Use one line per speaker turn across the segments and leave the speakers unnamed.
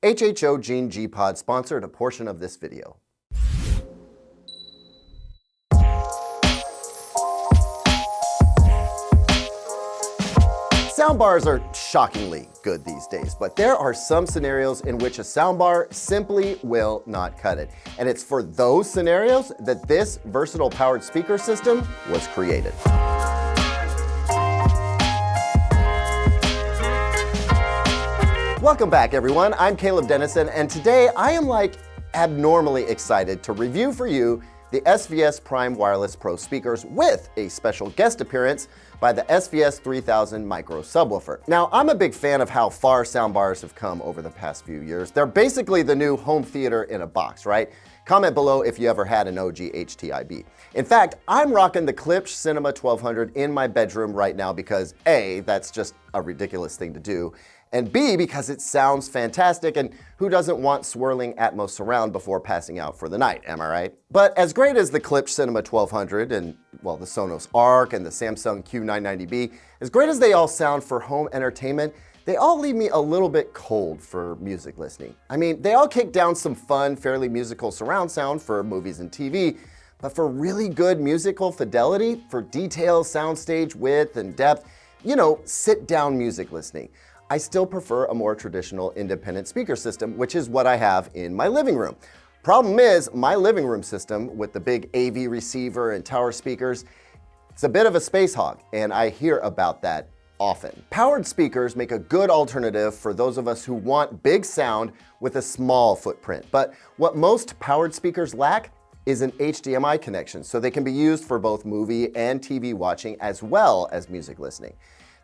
HHOGene GPods sponsored a portion of this video. Soundbars are shockingly good these days, but there are some scenarios in which a soundbar simply will not cut it. And it's for those scenarios that this versatile powered speaker system was created. Welcome back, everyone. I'm Caleb Dennison, and today I am abnormally excited to review for you the SVS Prime Wireless Pro speakers with a special guest appearance by the SVS 3000 micro subwoofer. Now, I'm a big fan of how far soundbars have come over the past few years. They're basically the new home theater in a box, right? Comment below if you ever had an OG HTIB. In fact, I'm rocking the Klipsch Cinema 1200 in my bedroom right now because A, that's just a ridiculous thing to do, and B, because it sounds fantastic, and who doesn't want swirling Atmos surround before passing out for the night, am I right? But as great as the Klipsch Cinema 1200 and, well, the Sonos ARC and the Samsung Q990B, as great as they all sound for home entertainment, they all leave me a little bit cold for music listening. I mean, they all kick down some fun, fairly musical surround sound for movies and TV, but for really good musical fidelity, for detailed soundstage width and depth, you know, sit-down music listening, I still prefer a more traditional independent speaker system, which is what I have in my living room. Problem is, my living room system with the big AV receiver and tower speakers, it's a bit of a space hog, and I hear about that often. Powered speakers make a good alternative for those of us who want big sound with a small footprint. But what most powered speakers lack is an HDMI connection, so they can be used for both movie and TV watching as well as music listening.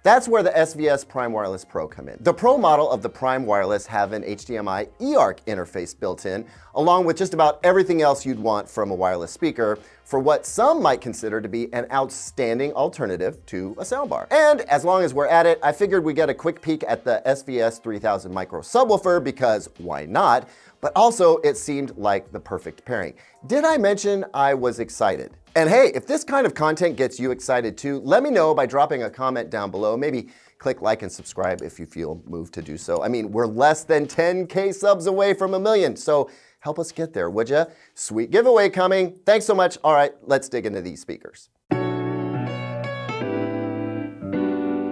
That's where the SVS Prime Wireless Pro come in. The Pro model of the Prime Wireless have an HDMI eARC interface built in, along with just about everything else you'd want from a wireless speaker for what some might consider to be an outstanding alternative to a soundbar. And as long as we're at it, I figured we'd get a quick peek at the SVS 3000 micro subwoofer because why not? But also it seemed like the perfect pairing. Did I mention I was excited? And hey, if this kind of content gets you excited too, let me know by dropping a comment down below. Maybe click like and subscribe if you feel moved to do so. I mean, we're less than 10K subs away from 1 million, so help us get there, would ya? Sweet giveaway coming. Thanks so much. All right, let's dig into these speakers.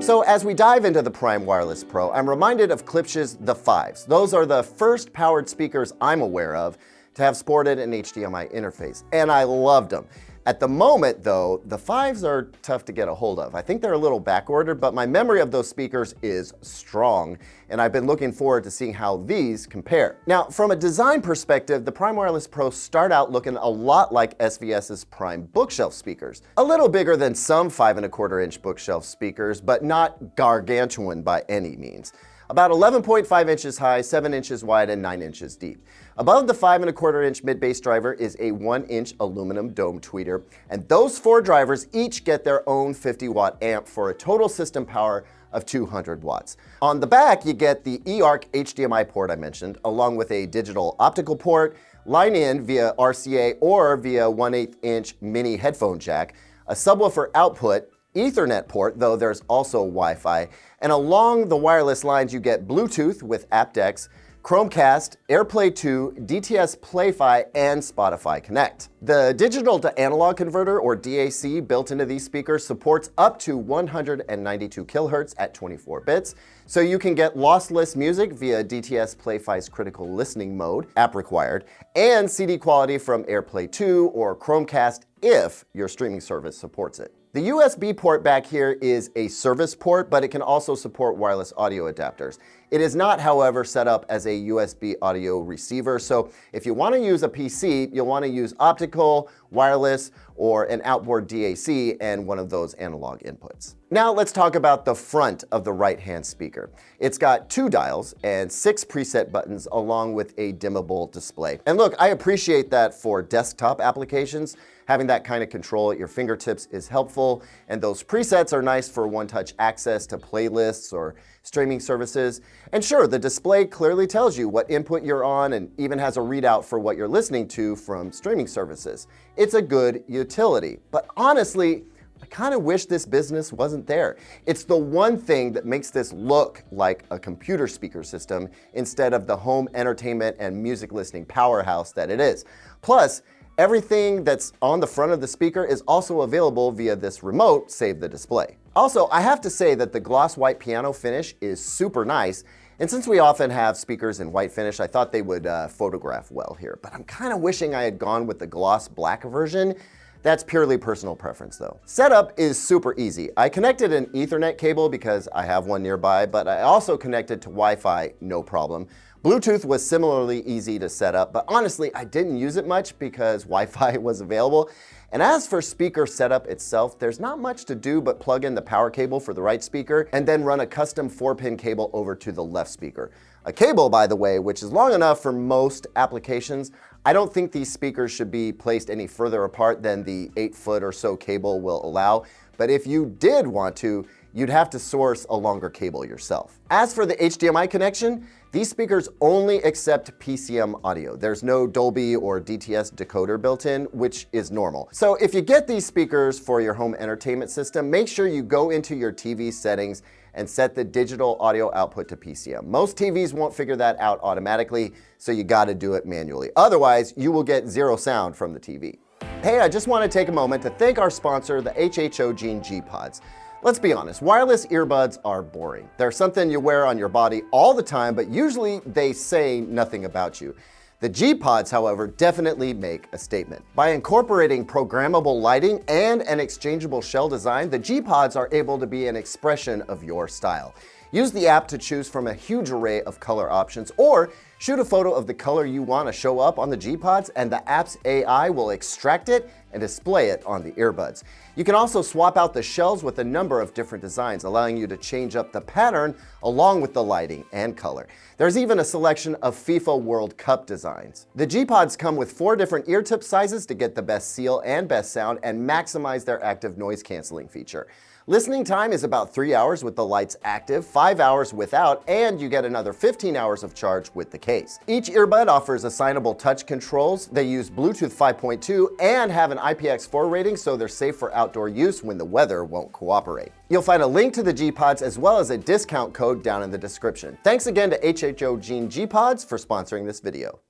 So as we dive into the Prime Wireless Pro, I'm reminded of Klipsch's The Fives. Those are the first powered speakers I'm aware of to have sported an HDMI interface, and I loved them. At the moment, though, the Fives are tough to get a hold of. I think they're a little backordered, but my memory of those speakers is strong, and I've been looking forward to seeing how these compare. Now, from a design perspective, the Prime Wireless Pro start out looking a lot like SVS's Prime bookshelf speakers. A little bigger than some 5¼ inch bookshelf speakers, but not gargantuan by any means. About 11.5 inches high, 7 inches wide, and 9 inches deep. Above the 5¼ inch mid-bass driver is a 1-inch aluminum dome tweeter, and those 4 drivers each get their own 50-watt amp for a total system power of 200 watts. On the back, you get the eARC HDMI port I mentioned, along with a digital optical port, line in via RCA or via 1/8 inch mini headphone jack, a subwoofer output, Ethernet port, though there's also Wi-Fi, and along the wireless lines you get Bluetooth with aptX, Chromecast, AirPlay 2, DTS Play-Fi, and Spotify Connect. The digital to analog converter, or DAC, built into these speakers supports up to 192 kHz at 24 bits, so you can get lossless music via DTS Play-Fi's critical listening mode, app required, and CD quality from AirPlay 2 or Chromecast if your streaming service supports it. The USB port back here is a service port, but it can also support wireless audio adapters. It is not, however, set up as a USB audio receiver, so if you want to use a PC, you'll want to use optical, wireless, or an outboard DAC and one of those analog inputs. Now let's talk about the front of the right-hand speaker. It's got 2 dials and 6 preset buttons along with a dimmable display. And look, I appreciate that for desktop applications. Having that kind of control at your fingertips is helpful, and those presets are nice for one-touch access to playlists or streaming services. And sure, the display clearly tells you what input you're on and even has a readout for what you're listening to from streaming services. It's a good utility, but honestly, I kind of wish this business wasn't there. It's the one thing that makes this look like a computer speaker system instead of the home entertainment and music listening powerhouse that it is. Plus, everything that's on the front of the speaker is also available via this remote, save the display. Also, I have to say that the gloss white piano finish is super nice, and since we often have speakers in white finish, I thought they would photograph well here. But I'm kind of wishing I had gone with the gloss black version. That's purely personal preference though. Setup is super easy. I connected an Ethernet cable because I have one nearby, but I also connected to Wi-Fi, no problem. Bluetooth was similarly easy to set up, but honestly, I didn't use it much because Wi-Fi was available. And as for speaker setup itself, there's not much to do but plug in the power cable for the right speaker and then run a custom 4-pin cable over to the left speaker. A cable, by the way, which is long enough for most applications. I don't think these speakers should be placed any further apart than the 8-foot or so cable will allow, but if you did want to, you'd have to source a longer cable yourself. As for the HDMI connection, these speakers only accept PCM audio. There's no Dolby or DTS decoder built in, which is normal. So if you get these speakers for your home entertainment system, make sure you go into your TV settings and set the digital audio output to PCM. Most TVs won't figure that out automatically, so you gotta do it manually. Otherwise, you will get zero sound from the TV. Hey, I just wanna take a moment to thank our sponsor, the HHOGene GPods. Let's be honest, wireless earbuds are boring. They're something you wear on your body all the time, but usually they say nothing about you. The GPods, however, definitely make a statement. By incorporating programmable lighting and an exchangeable shell design, the GPods are able to be an expression of your style. Use the app to choose from a huge array of color options, or shoot a photo of the color you want to show up on the GPods, and the app's AI will extract it and display it on the earbuds. You can also swap out the shells with a number of different designs, allowing you to change up the pattern along with the lighting and color. There's even a selection of FIFA World Cup designs. The GPods come with 4 different ear tip sizes to get the best seal and best sound and maximize their active noise canceling feature. Listening time is about 3 hours with the lights active, 5 hours without, and you get another 15 hours of charge with the case. Each earbud offers assignable touch controls. They use Bluetooth 5.2 and have an IPX4 rating, so they're safe for outdoor use when the weather won't cooperate. You'll find a link to the GPods as well as a discount code down in the description. Thanks again to HHOGene GPods for sponsoring this video.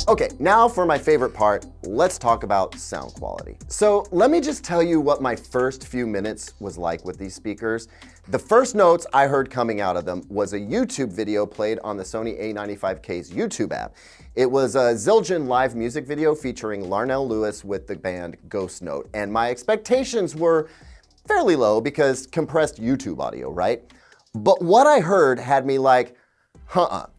Okay, now for my favorite part, let's talk about sound quality. So let me just tell you what my first few minutes was like with these speakers. The first notes I heard coming out of them was a YouTube video played on the Sony A95K's YouTube app. It was a Zildjian live music video featuring Larnell Lewis with the band Ghost Note, and my expectations were fairly low because compressed YouTube audio, right? But what I heard had me like,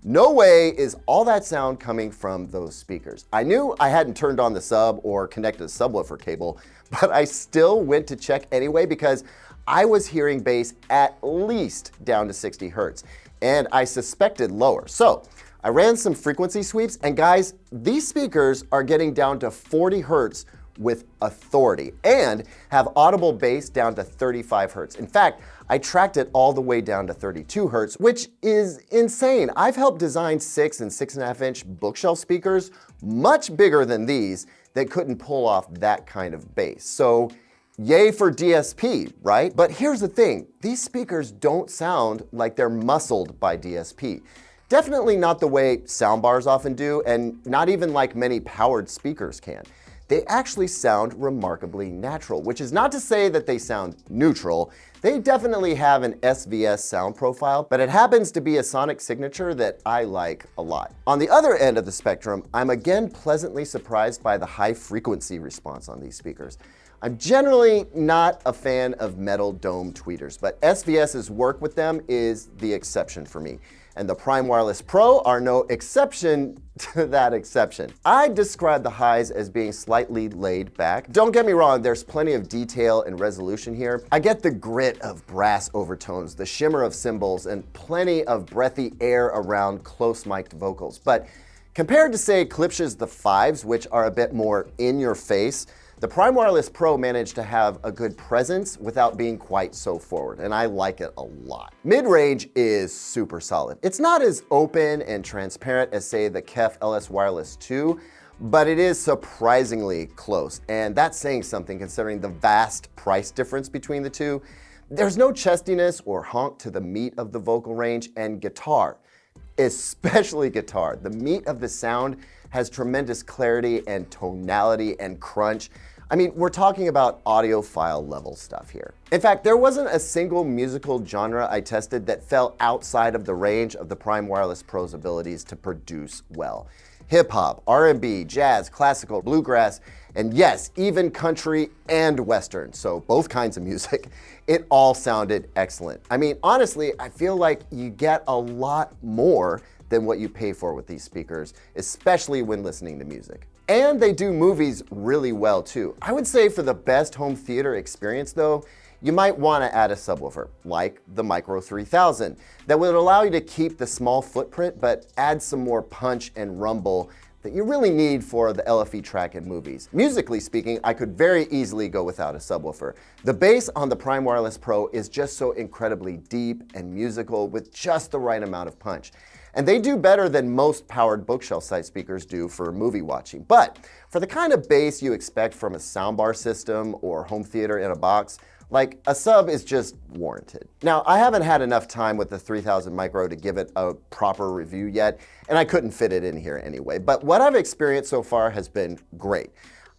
no way is all that sound coming from those speakers. I knew I hadn't turned on the sub or connected a subwoofer cable, but I still went to check anyway because I was hearing bass at least down to 60 hertz, and I suspected lower. So I ran some frequency sweeps, and guys, these speakers are getting down to 40 hertz with authority and have audible bass down to 35 hertz. In fact, I tracked it all the way down to 32 hertz, which is insane. I've helped design 6 and 6.5 inch bookshelf speakers much bigger than these that couldn't pull off that kind of bass. So yay for DSP, right? But here's the thing, these speakers don't sound like they're muscled by DSP. Definitely not the way soundbars often do, and not even like many powered speakers can. They actually sound remarkably natural, which is not to say that they sound neutral. They definitely have an SVS sound profile, but it happens to be a sonic signature that I like a lot. On the other end of the spectrum, I'm again pleasantly surprised by the high frequency response on these speakers. I'm generally not a fan of metal dome tweeters, but SVS's work with them is the exception for me. And the Prime Wireless Pro are no exception to that exception. I'd describe the highs as being slightly laid back. Don't get me wrong, there's plenty of detail and resolution here. I get the grit of brass overtones, the shimmer of cymbals, and plenty of breathy air around close mic'd vocals. But compared to, say, Klipsch's The Fives, which are a bit more in your face, the Prime Wireless Pro managed to have a good presence without being quite so forward, and I like it a lot. Mid-range is super solid. It's not as open and transparent as, say, the KEF LS Wireless II, but it is surprisingly close, and that's saying something considering the vast price difference between the two. There's no chestiness or honk to the meat of the vocal range, and guitar, especially guitar, the meat of the sound has tremendous clarity and tonality and crunch. I mean, we're talking about audiophile level stuff here. In fact, there wasn't a single musical genre I tested that fell outside of the range of the Prime Wireless Pro's abilities to produce well. Hip-hop, R&B, jazz, classical, bluegrass, and yes, even country and western, so both kinds of music, it all sounded excellent. I mean, honestly, I feel like you get a lot more than what you pay for with these speakers, especially when listening to music. And they do movies really well too. I would say for the best home theater experience though, you might want to add a subwoofer, like the Micro 3000, that would allow you to keep the small footprint but add some more punch and rumble that you really need for the LFE track in movies. Musically speaking, I could very easily go without a subwoofer. The bass on the Prime Wireless Pro is just so incredibly deep and musical with just the right amount of punch. And they do better than most powered bookshelf-side speakers do for movie watching. But for the kind of bass you expect from a soundbar system or home theater in a box, like a sub is just warranted. Now, I haven't had enough time with the 3000 Micro to give it a proper review yet, and I couldn't fit it in here anyway. But what I've experienced so far has been great.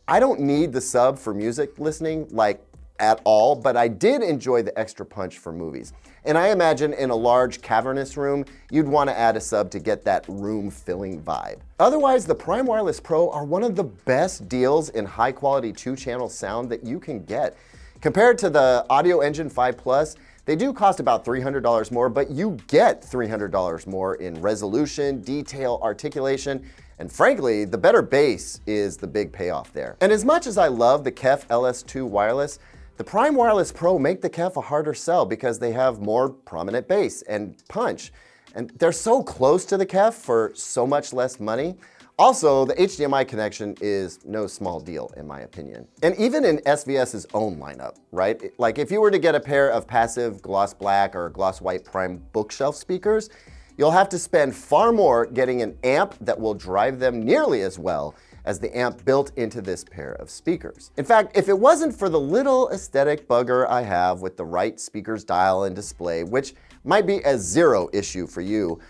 I don't need the sub for music listening, like at all, but I did enjoy the extra punch for movies. And I imagine in a large cavernous room, you'd want to add a sub to get that room-filling vibe. Otherwise, the Prime Wireless Pro are one of the best deals in high-quality 2-channel sound that you can get. Compared to the AudioEngine 5 Plus, they do cost about $300 more, but you get $300 more in resolution, detail, articulation, and frankly, the better bass is the big payoff there. And as much as I love the KEF LS2 wireless, the Prime Wireless Pro make the KEF a harder sell because they have more prominent bass and punch. And they're so close to the KEF for so much less money. Also, the HDMI connection is no small deal in my opinion. And even in SVS's own lineup, right? Like if you were to get a pair of passive gloss black or gloss white Prime bookshelf speakers, you'll have to spend far more getting an amp that will drive them nearly as well as the amp built into this pair of speakers. In fact, if it wasn't for the little aesthetic bugger I have with the right speaker's dial and display, which might be a zero issue for you,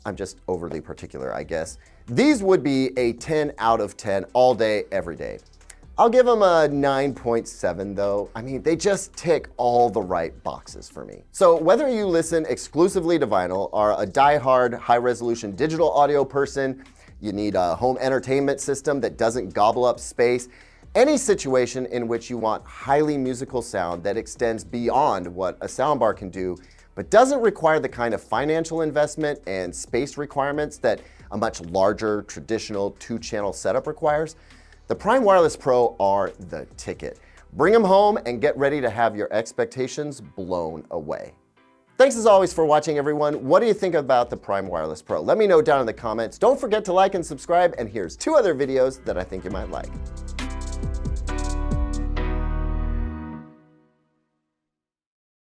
I'm just overly particular, I guess, these would be a 10 out of 10 all day, every day. I'll give them a 9.7 though. I mean, they just tick all the right boxes for me. So whether you listen exclusively to vinyl, are a die-hard high-resolution digital audio person, you need a home entertainment system that doesn't gobble up space, any situation in which you want highly musical sound that extends beyond what a soundbar can do, but doesn't require the kind of financial investment and space requirements that a much larger traditional 2-channel setup requires, the Prime Wireless Pro are the ticket. Bring them home and get ready to have your expectations blown away. Thanks as always for watching, everyone. What do you think about the Prime Wireless Pro? Let me know down in the comments. Don't forget to like and subscribe, and here's 2 other videos that I think you might like.